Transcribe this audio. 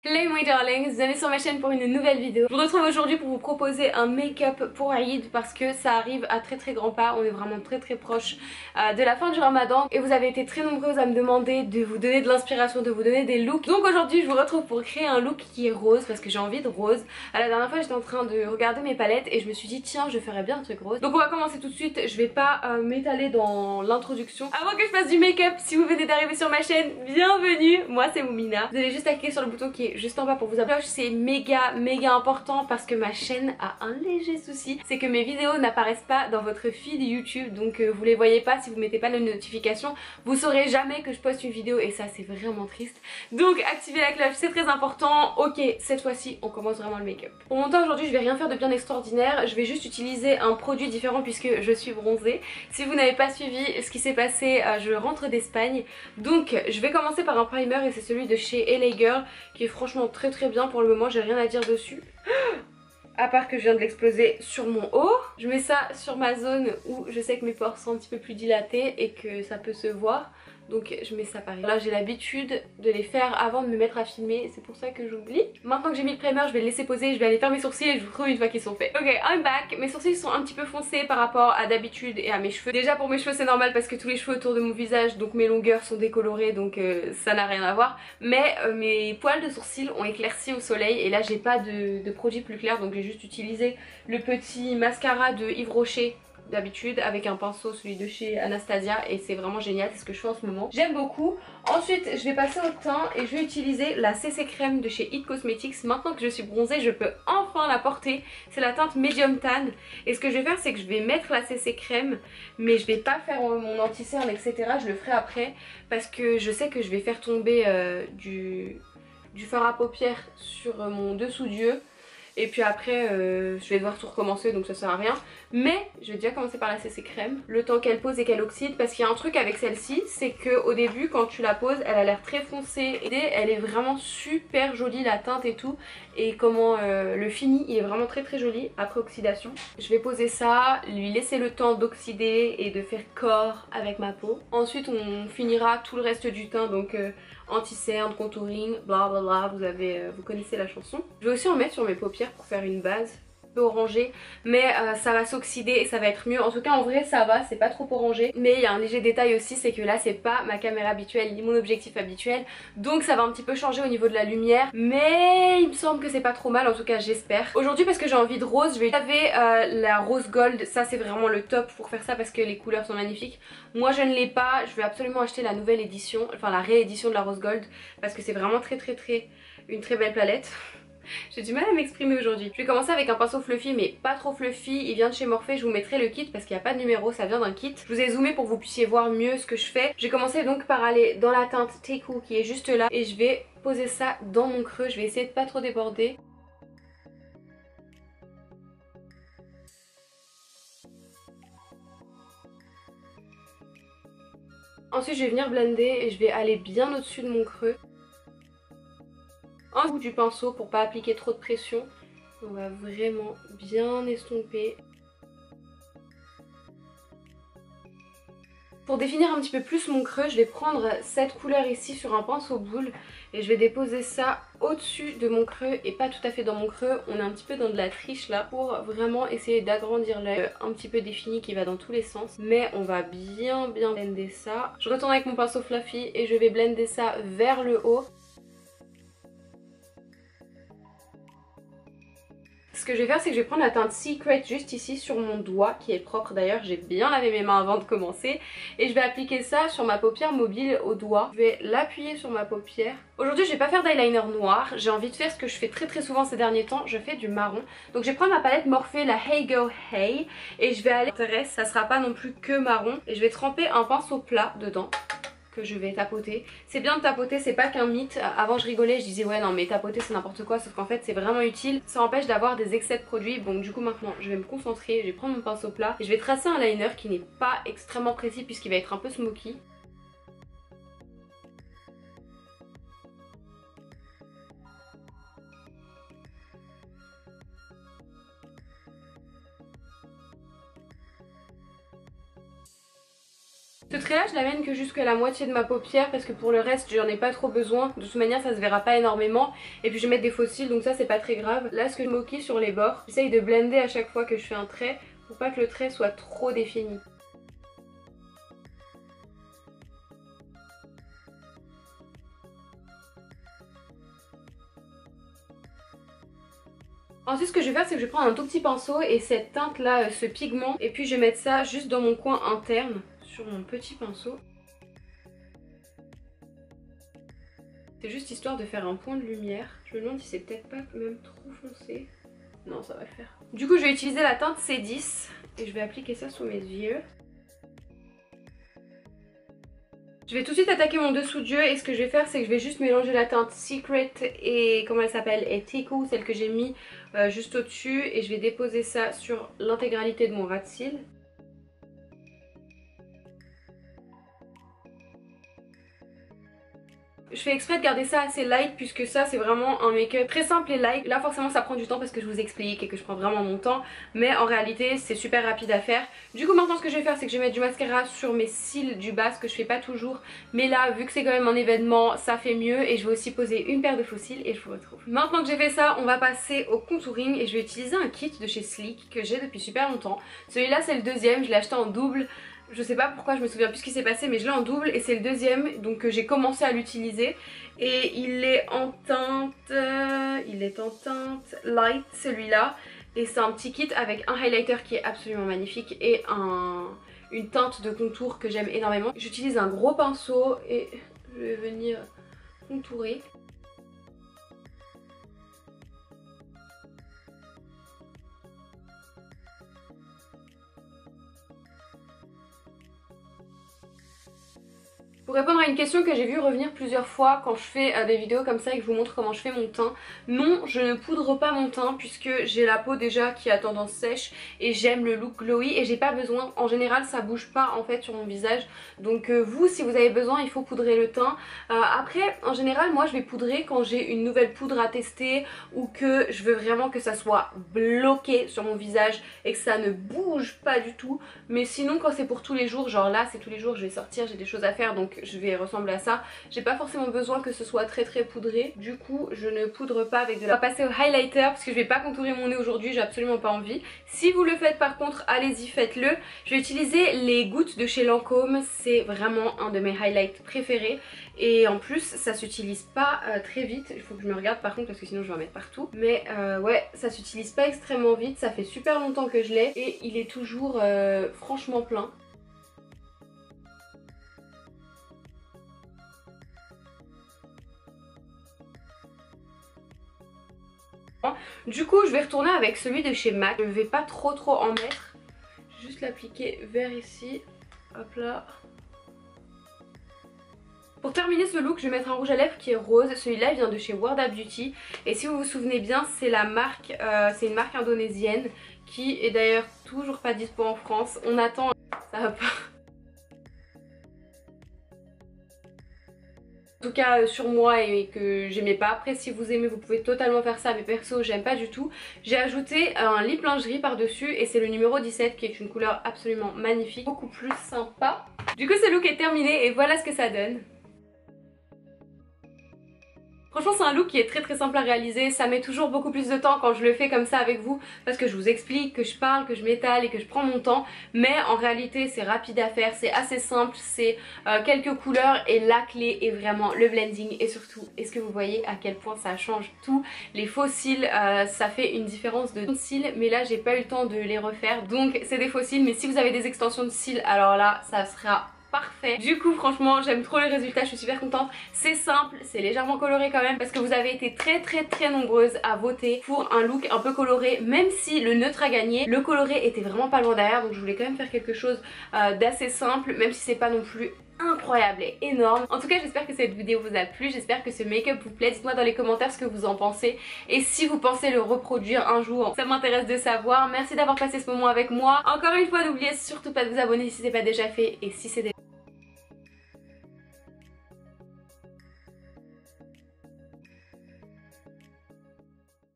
Hello my darlings, bienvenue sur ma chaîne pour une nouvelle vidéo. Je vous retrouve aujourd'hui pour vous proposer un make-up pour Aïd parce que ça arrive à très grand pas. On est vraiment très proche de la fin du ramadan et vous avez été très nombreuses à me demander de vous donner de l'inspiration, de vous donner des looks. Donc aujourd'hui je vous retrouve pour créer un look qui est rose parce que j'ai envie de rose. La dernière fois j'étais en train de regarder mes palettes et je me suis dit tiens je ferais bien un truc rose. Donc on va commencer tout de suite, je vais pas m'étaler dans l'introduction. Avant que je fasse du make-up, si vous venez d'arriver sur ma chaîne, bienvenue, moi c'est Moumina. Vous allez juste cliquer sur le bouton qui est juste en bas pour vous abonner. C'est méga important parce que ma chaîne a un léger souci, c'est que mes vidéos n'apparaissent pas dans votre feed YouTube, donc vous les voyez pas si vous mettez pas les notifications, vous saurez jamais que je poste une vidéo et ça c'est vraiment triste. Donc activez la cloche, c'est très important. Ok, cette fois-ci on commence vraiment le make-up. Pour mon temps aujourd'hui je vais rien faire de bien extraordinaire, je vais juste utiliser un produit différent puisque je suis bronzée. Si vous n'avez pas suivi ce qui s'est passé, je rentre d'Espagne, donc je vais commencer par un primer et c'est celui de chez LA Girl qui est franchement très bien pour le moment, j'ai rien à dire dessus. À part que je viens de l'exploser sur mon haut. Je mets ça sur ma zone où je sais que mes pores sont un petit peu plus dilatés et que ça peut se voir. Donc je mets ça pareil. Là j'ai l'habitude de les faire avant de me mettre à filmer, c'est pour ça que j'oublie. Maintenant que j'ai mis le primer, je vais le laisser poser, je vais aller faire mes sourcils et je vous retrouve une fois qu'ils sont faits. Ok, I'm back. Mes sourcils sont un petit peu foncés par rapport à d'habitude et à mes cheveux. Déjà pour mes cheveux c'est normal parce que tous les cheveux autour de mon visage, donc mes longueurs sont décolorées, donc ça n'a rien à voir. Mais mes poils de sourcils ont éclairci au soleil et là j'ai pas de produit plus clair, donc j'ai juste utilisé le petit mascara de Yves Rocher d'habitude avec un pinceau, celui de chez Anastasia, et c'est vraiment génial, c'est ce que je fais en ce moment, j'aime beaucoup. Ensuite je vais passer au teint et je vais utiliser la CC crème de chez It Cosmetics. Maintenant que je suis bronzée je peux enfin la porter, c'est la teinte Medium Tan et ce que je vais faire c'est que je vais mettre la CC crème mais je vais pas faire mon anti-cerne etc, je le ferai après parce que je sais que je vais faire tomber du fard à paupières sur mon dessous d'yeux. Et puis après je vais devoir tout recommencer donc ça sert à rien. Mais je vais déjà commencer par la CC crème, le temps qu'elle pose et qu'elle oxyde. Parce qu'il y a un truc avec celle-ci, c'est qu'au début quand tu la poses elle a l'air très foncée et elle est vraiment super jolie, la teinte et tout. Et comment le fini il est vraiment très joli après oxydation. Je vais poser ça, lui laisser le temps d'oxyder et de faire corps avec ma peau. Ensuite on finira tout le reste du teint, donc anti-cerne, contouring, blablabla, vous connaissez la chanson. Je vais aussi en mettre sur mes paupières pour faire une base peu orangée, mais ça va s'oxyder et ça va être mieux. En tout cas en vrai ça va, c'est pas trop orangé, mais il y a un léger détail aussi, c'est que là c'est pas ma caméra habituelle ni mon objectif habituel, donc ça va un petit peu changer au niveau de la lumière, mais il me semble que c'est pas trop mal, en tout cas j'espère. Aujourd'hui parce que j'ai envie de rose, je vais laver la rose gold, ça c'est vraiment le top pour faire ça parce que les couleurs sont magnifiques. Moi je ne l'ai pas, je vais absolument acheter la nouvelle édition, enfin la réédition de la rose gold parce que c'est vraiment une très belle palette. J'ai du mal à m'exprimer aujourd'hui. Je vais commencer avec un pinceau fluffy mais pas trop fluffy, il vient de chez Morphe, je vous mettrai le kit parce qu'il n'y a pas de numéro, ça vient d'un kit. Je vous ai zoomé pour que vous puissiez voir mieux ce que je fais. Je vais commencer donc par aller dans la teinte Teku qui est juste là et je vais poser ça dans mon creux, je vais essayer de pas trop déborder. Ensuite je vais venir blender et je vais aller bien au-dessus de mon creux. En bout du pinceau pour pas appliquer trop de pression, on va vraiment bien estomper. Pour définir un petit peu plus mon creux, je vais prendre cette couleur ici sur un pinceau boule et je vais déposer ça au-dessus de mon creux et pas tout à fait dans mon creux. On est un petit peu dans de la triche là pour vraiment essayer d'agrandir l'œil un petit peu défini qui va dans tous les sens. Mais on va bien blender ça. Je retourne avec mon pinceau fluffy et je vais blender ça vers le haut. Ce que je vais faire c'est que je vais prendre la teinte Secret juste ici sur mon doigt qui est propre d'ailleurs, j'ai bien lavé mes mains avant de commencer, et je vais appliquer ça sur ma paupière mobile au doigt. Je vais l'appuyer sur ma paupière. Aujourd'hui je vais pas faire d'eyeliner noir, j'ai envie de faire ce que je fais très souvent ces derniers temps, je fais du marron. Donc je vais prendre ma palette Morphe, la Hey Go Hey, et je vais aller, ça sera pas non plus que marron, et je vais tremper un pinceau plat dedans que je vais tapoter. C'est bien de tapoter, c'est pas qu'un mythe. Avant je rigolais, je disais ouais non mais tapoter c'est n'importe quoi, sauf qu'en fait c'est vraiment utile. Ça empêche d'avoir des excès de produits. Donc du coup maintenant je vais me concentrer, je vais prendre mon pinceau plat et je vais tracer un liner qui n'est pas extrêmement précis puisqu'il va être un peu smoky. Ce trait là je l'amène que jusqu'à la moitié de ma paupière parce que pour le reste j'en ai pas trop besoin. De toute manière ça se verra pas énormément. Et puis je vais mettre des faux cils donc ça c'est pas très grave. Là ce que je moquis sur les bords, j'essaye de blender à chaque fois que je fais un trait pour pas que le trait soit trop défini. Ensuite ce que je vais faire c'est que je vais prendre un tout petit pinceau et cette teinte là, ce pigment, et puis je vais mettre ça juste dans mon coin interne sur mon petit pinceau. C'est juste histoire de faire un point de lumière. Je me demande si c'est peut-être pas même trop foncé. Non ça va le faire. Du coup je vais utiliser la teinte C10 et je vais appliquer ça sur mes yeux. Je vais tout de suite attaquer mon dessous d'yeux et ce que je vais faire c'est que je vais juste mélanger la teinte Secret et comment elle s'appelle, et Tiku, celle que j'ai mis juste au dessus, et je vais déposer ça sur l'intégralité de mon ras de cils. Je fais exprès de garder ça assez light puisque ça c'est vraiment un make-up très simple et light. Là forcément ça prend du temps parce que je vous explique et que je prends vraiment mon temps, mais en réalité c'est super rapide à faire. Du coup maintenant ce que je vais faire c'est que je vais mettre du mascara sur mes cils du bas, ce que je fais pas toujours, mais là vu que c'est quand même un événement ça fait mieux, et je vais aussi poser une paire de faux cils et je vous retrouve. Maintenant que j'ai fait ça on va passer au contouring et je vais utiliser un kit de chez Sleek que j'ai depuis super longtemps. Celui-là c'est le deuxième, je l'ai acheté en double. Je sais pas pourquoi, je me souviens plus ce qui s'est passé, mais je l'ai en double et c'est le deuxième, donc j'ai commencé à l'utiliser. Et il est en teinte light celui-là, et c'est un petit kit avec un highlighter qui est absolument magnifique et une teinte de contour que j'aime énormément. J'utilise un gros pinceau et je vais venir contourer. Pour répondre à une question que j'ai vu revenir plusieurs fois quand je fais des vidéos comme ça et que je vous montre comment je fais mon teint, non je ne poudre pas mon teint puisque j'ai la peau déjà qui a tendance sèche et j'aime le look glowy et j'ai pas besoin, en général ça bouge pas en fait sur mon visage, donc vous si vous avez besoin il faut poudrer le teint. Après en général moi je vais poudrer quand j'ai une nouvelle poudre à tester ou que je veux vraiment que ça soit bloqué sur mon visage et que ça ne bouge pas du tout, mais sinon quand c'est pour tous les jours, genre là c'est tous les jours je vais sortir, j'ai des choses à faire donc je vais ressembler à ça, j'ai pas forcément besoin que ce soit très poudré, du coup je ne poudre pas avec de la... On va passer au highlighter parce que je vais pas contourer mon nez aujourd'hui, j'ai absolument pas envie. Si vous le faites par contre allez-y, faites-le. Je vais utiliser les gouttes de chez Lancôme, c'est vraiment un de mes highlights préférés et en plus ça s'utilise pas très vite. Il faut que je me regarde par contre parce que sinon je vais en mettre partout, mais ouais ça s'utilise pas extrêmement vite, ça fait super longtemps que je l'ai et il est toujours franchement plein. Du coup je vais retourner avec celui de chez MAC, je vais pas trop en mettre, je vais juste l'appliquer vers ici, hop là. Pour terminer ce look je vais mettre un rouge à lèvres qui est rose, celui-là vient de chez Wardah Beauty et si vous vous souvenez bien c'est la marque, c'est une marque indonésienne qui est d'ailleurs toujours pas dispo en France, on attend, ça va pas. En tout cas sur moi et que j'aimais pas. Après si vous aimez vous pouvez totalement faire ça, mais perso j'aime pas du tout. J'ai ajouté un lip lingerie par dessus et c'est le numéro 17 qui est une couleur absolument magnifique, beaucoup plus sympa. Du coup ce look est terminé et voilà ce que ça donne. Franchement c'est un look qui est très simple à réaliser, ça met toujours beaucoup plus de temps quand je le fais comme ça avec vous parce que je vous explique, que je parle, que je m'étale et que je prends mon temps, mais en réalité c'est rapide à faire, c'est assez simple, c'est quelques couleurs et la clé est vraiment le blending et surtout est-ce que vous voyez à quel point ça change tout. Les faux cils ça fait une différence de cils, mais là j'ai pas eu le temps de les refaire donc c'est des faux cils, mais si vous avez des extensions de cils alors là ça sera parfait. Du coup franchement j'aime trop le résultat, je suis super contente. C'est simple, c'est légèrement coloré quand même parce que vous avez été très nombreuses à voter pour un look un peu coloré, même si le neutre a gagné, le coloré était vraiment pas loin derrière, donc je voulais quand même faire quelque chose d'assez simple, même si c'est pas non plus incroyable et énorme. En tout cas j'espère que cette vidéo vous a plu, j'espère que ce make-up vous plaît, dites-moi dans les commentaires ce que vous en pensez et si vous pensez le reproduire un jour, ça m'intéresse de savoir. Merci d'avoir passé ce moment avec moi. Encore une fois n'oubliez surtout pas de vous abonner si ce n'est pas déjà fait et si c'est déjà